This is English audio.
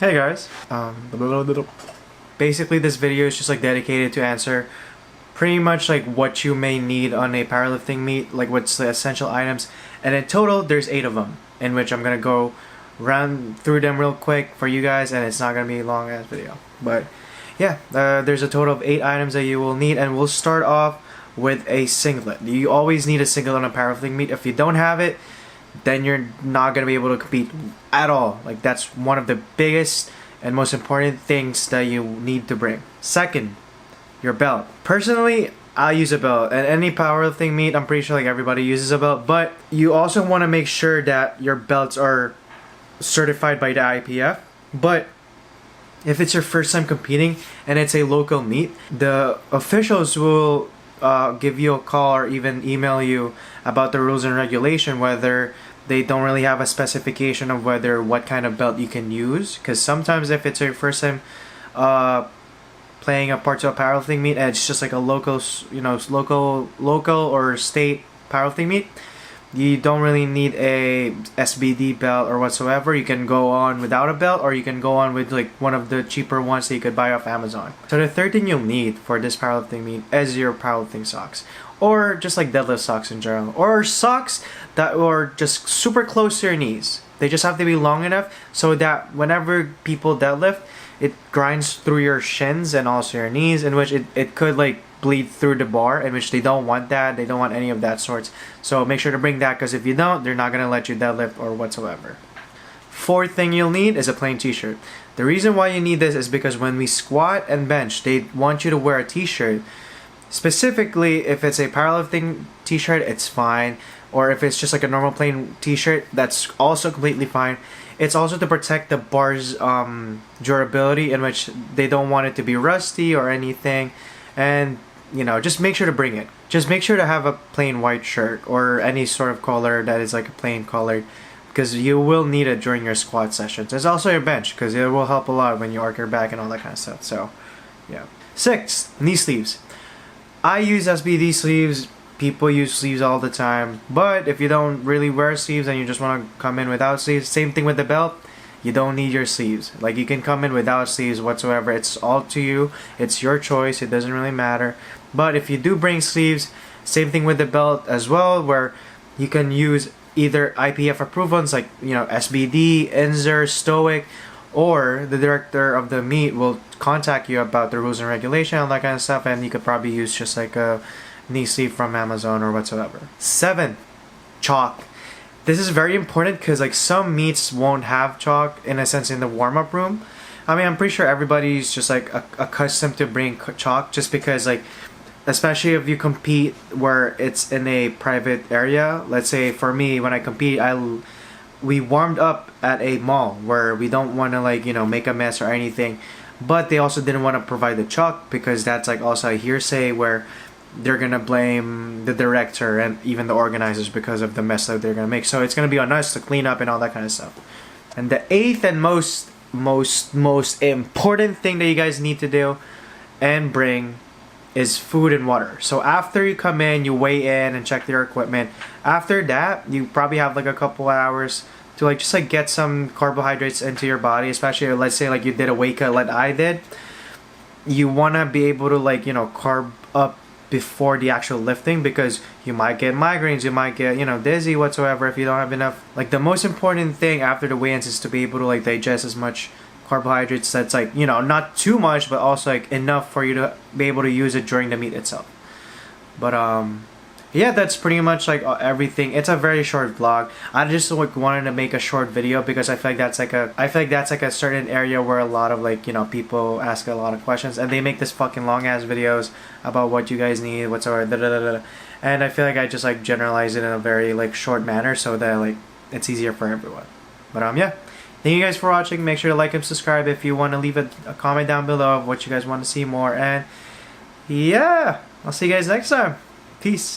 Hey guys, basically this video is just like dedicated to answer pretty much like what you may need on a powerlifting meet, like what's the essential items, and in total there's 8 of them, in which I'm gonna go run through them real quick for you guys, and it's not gonna be a long ass video, but yeah, there's a total of 8 items that you will need, and we'll start off with a singlet. You always need a singlet on a powerlifting meet. If you don't have it, then you're not going to be able to compete at all. Like, that's one of the biggest and most important things that you need to bring. Second, your belt. Personally, I use a belt. At any powerlifting meet, I'm pretty sure like everybody uses a belt, but you also want to make sure that your belts are certified by the IPF. But if it's your first time competing and it's a local meet, the officials will give you a call or even email you about the rules and regulation, whether they don't really have a specification of what kind of belt you can use. Because sometimes if it's your first time playing a part of a powerlifting meet and it's just like a local or state powerlifting meet, you don't really need a SBD belt or whatsoever. You can go on without a belt, or you can go on with like one of the cheaper ones that you could buy off Amazon. So the third thing you'll need for this powerlifting meet is your powerlifting socks, or just like deadlift socks in general, or socks that are just super close to your knees. They just have to be long enough so that whenever people deadlift, it grinds through your shins and also your knees, in which it could like bleed through the bar, in which they don't want that. They don't want any of that sorts. So make sure to bring that, because if you don't, they're not going to let you deadlift or whatsoever. Fourth thing you'll need is a plain t-shirt. The reason why you need this is because when we squat and bench, they want you to wear a t-shirt. Specifically, if it's a powerlifting t-shirt, it's fine. Or if it's just like a normal plain t-shirt, that's also completely fine. It's also to protect the bar's durability, in which they don't want it to be rusty or anything. And you know, just make sure to bring it. Just make sure to have a plain white shirt or any sort of color that is like a plain colored, because you will need it during your squat sessions. There's also your bench, because it will help a lot when you arc your back and all that kind of stuff. So yeah. Sixth, knee sleeves. I use SBD sleeves. People use sleeves all the time, but if you don't really wear sleeves and you just want to come in without sleeves, same thing with the belt. You don't need your sleeves. Like, you can come in without sleeves whatsoever. It's all to you. It's your choice. It doesn't really matter. But if you do bring sleeves, same thing with the belt as well, where you can use either IPF approved ones like, you know, SBD, Inzer, Stoic, or the director of the meet will contact you about the rules and regulation and all that kind of stuff, and you could probably use just like a knee sleeve from Amazon or whatsoever. 7, chalk. This is very important because like some meets won't have chalk, in a sense, in the warm-up room. I mean, I'm pretty sure everybody's just like accustomed to bringing chalk, just because like, especially if you compete where it's in a private area. Let's say for me, when I compete, we warmed up at a mall where we don't want to like, you know, make a mess or anything, but they also didn't want to provide the chalk because that's like also a hearsay where they're gonna blame the director and even the organizers because of the mess that they're gonna make. So it's gonna be on us to clean up and all that kind of stuff. And the 8th and most important thing that you guys need to do and bring is food and water. So after you come in, you weigh in and check your equipment. After that, you probably have like a couple hours to like just like get some carbohydrates into your body, especially let's say like you did a weight cut like I did. You wanna be able to like, you know, carb up before the actual lifting, because you might get migraines, you might get, you know, dizzy whatsoever if you don't have enough. Like, the most important thing after the weigh-ins is to be able to like digest as much carbohydrates that's like, you know, not too much, but also like enough for you to be able to use it during the meet itself. But yeah, that's pretty much like everything. It's a very short vlog. I just like wanted to make a short video because I feel like that's like a certain area where a lot of like, you know, people ask a lot of questions and they make this fucking long ass videos about what you guys need, whatsoever, and I feel like I just like generalize it in a very like short manner so that like it's easier for everyone. But yeah, thank you guys for watching. Make sure to like and subscribe. If you want to leave a comment down below of what you guys want to see more, and yeah, I'll see you guys next time. Peace.